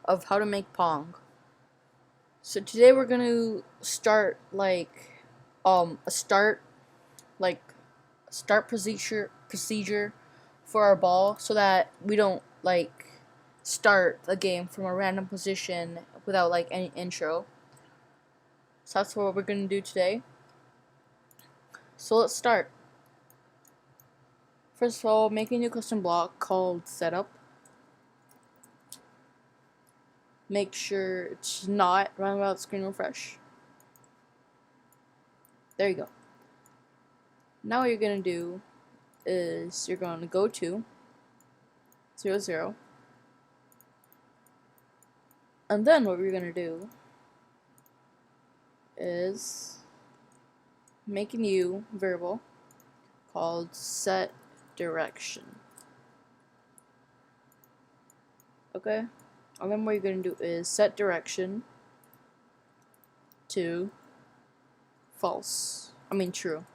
of how to make Pong. So today we're gonna start a like start procedure for our ball so that we don't start the game from a random position without any intro. So that's what we're gonna do today. So let's start. First of all, make a new custom block called setup. Make sure it's not run without screen refresh. There you go. Now what you're gonna do is you're gonna go to 0, 0. And then what we're gonna do is make a new variable called set direction. Okay? And then what you're gonna do is set direction to false. I mean true.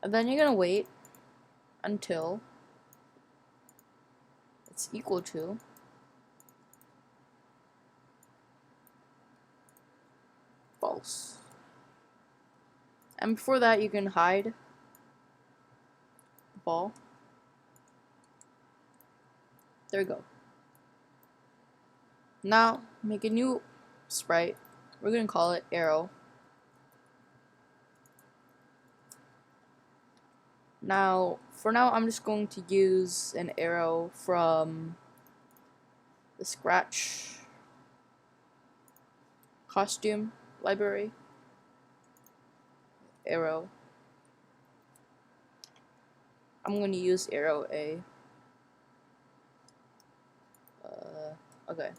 And then you're gonna wait until it's equal to false. And before that, you can hide the ball. There we go. Now, make a new sprite. We're gonna call it arrow. Now, for now, I'm just going to use an arrow from the Scratch costume library. Arrow. I'm going to use arrow A. Okay.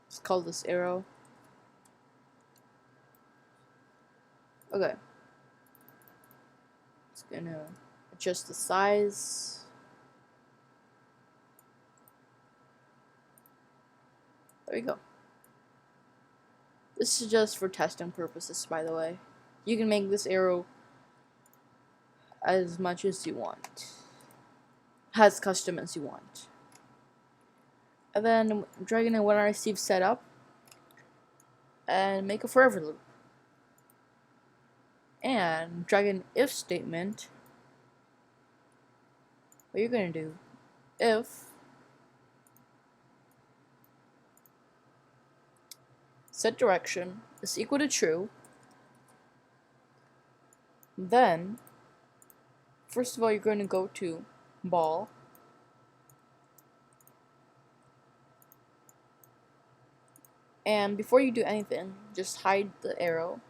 Let's call this arrow. Okay. It's gonna adjust the size. There you go. This is just for testing purposes, by the way. You can make this arrow as much as you want. As custom as you want. And then I'm dragging in when I receive setup and make a forever loop. And drag an if statement. What you're gonna do, if set direction is equal to true, then first of all you're going to go to ball, and before you do anything, just hide the arrow.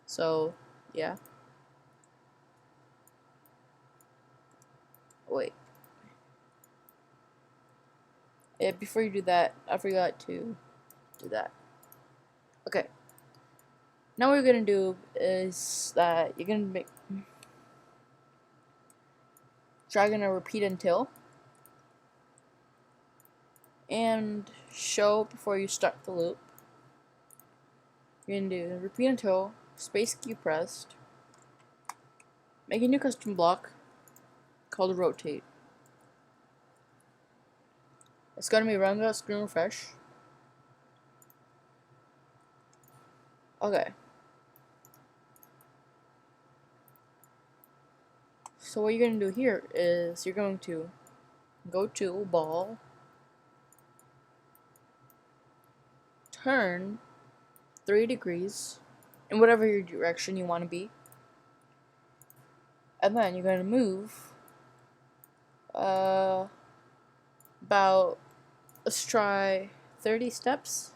So yeah, wait, yeah, before you do that, I forgot to do that. Okay, now what you're gonna do is that you're gonna make dragging a repeat until and show before you start the loop. You're gonna do repeat until space key pressed. Make a new custom block called rotate. It's gonna be run without screen refresh. Okay. So what you're gonna do here is you're going to go to ball, turn 3 degrees in whatever your direction you want to be, and then you're gonna move about, let's try 30 steps.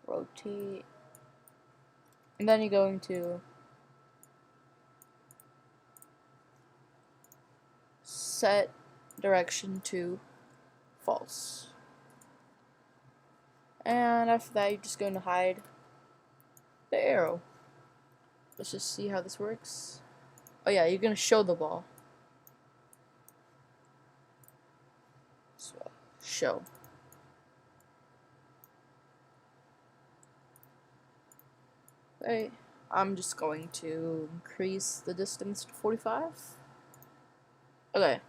Rotate. And then you're going to set direction to false. And after that, you're just going to hide the arrow. Let's just see how this works. Oh yeah, you're going to show the ball. So, show. Okay, I'm just going to increase the distance to 45. Okay.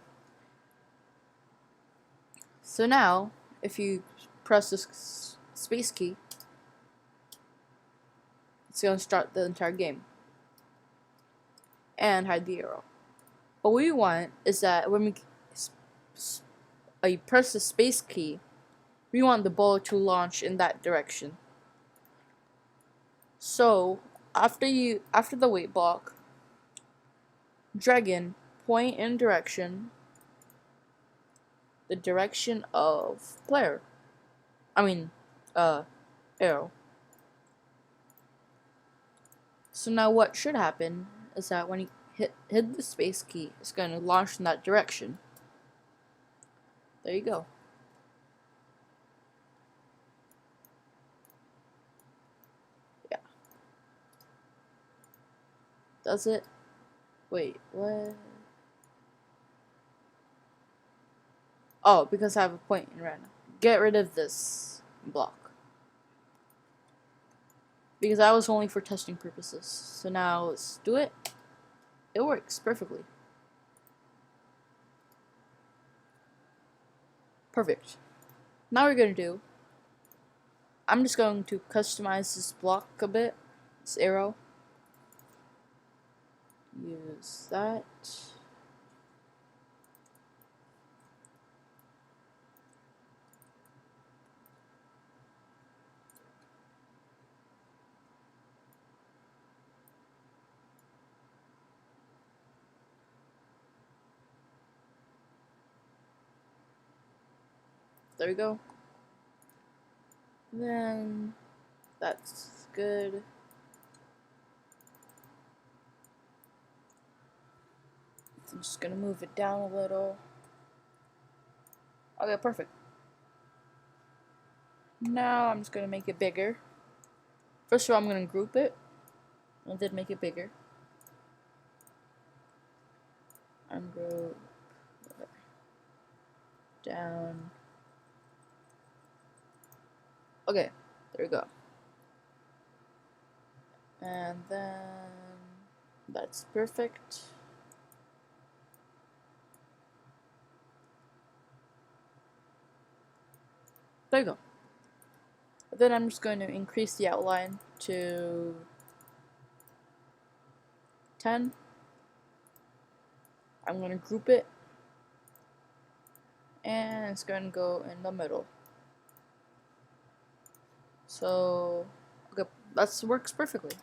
So now, if you press this space key, it's going to start the entire game. And hide the arrow. What we want is that when we press the space key, we want the ball to launch in that direction. So, after the wait block, dragon, point in the direction of player. I mean, arrow. So now what should happen is that when you hit the space key, it's going to launch in that direction. There you go. Yeah. Does it? Wait, what? Oh, because I have a point in random. Get rid of this block. Because that was only for testing purposes. So now let's do it. It works perfectly. Perfect. Now what we're going to do, I'm just going to customize this block a bit. This arrow. Use that. There we go. Then that's good. I'm just gonna move it down a little. Okay, perfect. Now I'm just gonna make it bigger. First of all, I'm gonna group it and then make it bigger. Ungroup. Down. Okay, there we go. And then that's perfect. There you go. Then I'm just going to increase the outline to 10. I'm going to group it. And it's going to go in the middle. So, okay, that works perfectly.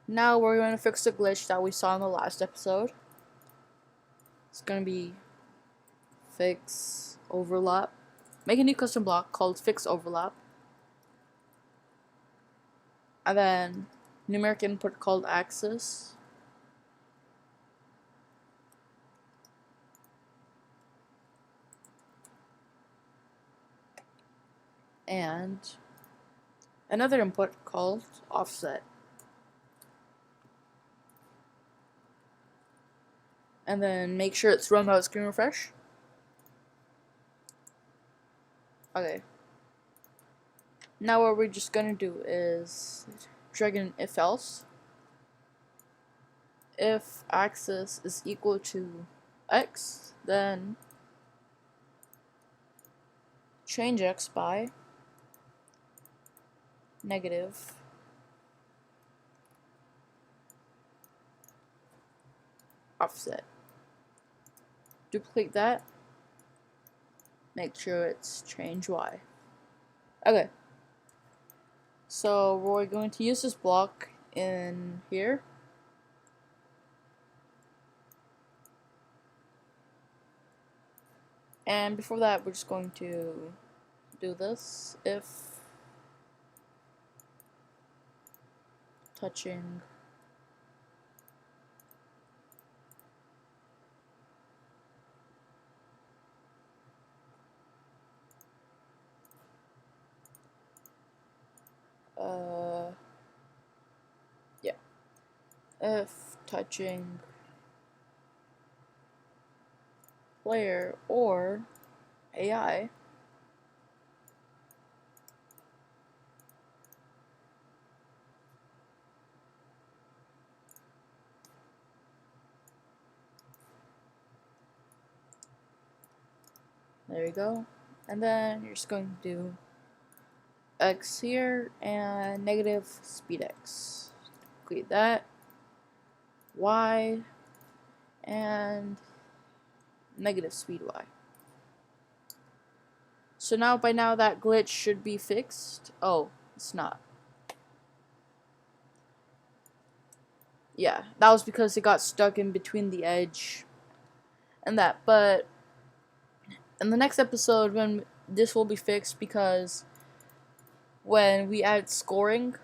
Now we're going to fix the glitch that we saw in the last episode. It's going to be fix overlap. Make a new custom block called fix overlap. And then numeric input called axis. And another input called offset. And then make sure it's run without screen refresh. Okay. Now what we're just gonna do is drag in if else. If axis is equal to x, then change x by negative offset. Duplicate that. Make sure it's change y. Okay. So we're going to use this block in here. And before that, we're just going to do this. If touching yeah. If touching player or AI There you go. And then you're just going to do x here and negative speed x. Complete that. Y and negative speed y. So now, by now, that glitch should be fixed. Oh, it's not. Yeah, that was because it got stuck in between the edge and that. But in the next episode, when this will be fixed, because when we add scoring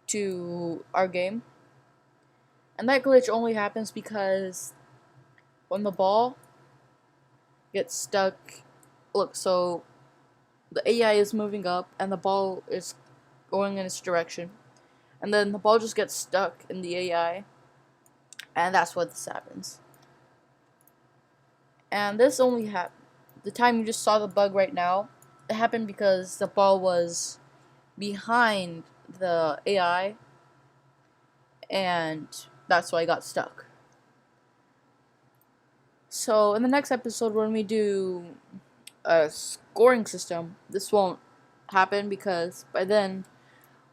to our game, and that glitch only happens because when the ball gets stuck, look, so the AI is moving up and the ball is going in its direction, and then the ball just gets stuck in the AI, and that's what this happens. And this only happened, the time you just saw the bug right now, it happened because the ball was behind the AI, and that's why I got stuck. So in the next episode, when we do a scoring system, this won't happen because by then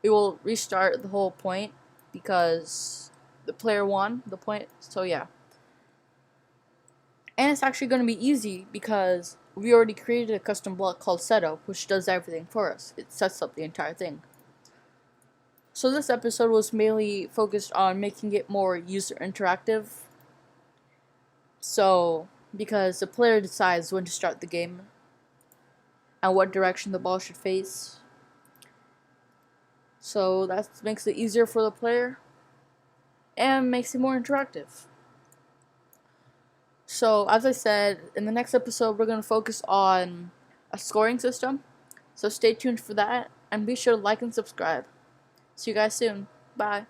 we will restart the whole point because the player won the point. So yeah. And it's actually going to be easy because we already created a custom block called setup, which does everything for us. It sets up the entire thing. So this episode was mainly focused on making it more user interactive. So, because the player decides when to start the game and what direction the ball should face. So that makes it easier for the player and makes it more interactive. So, as I said, in the next episode, we're going to focus on a scoring system. So stay tuned for that, and be sure to like and subscribe. See you guys soon. Bye.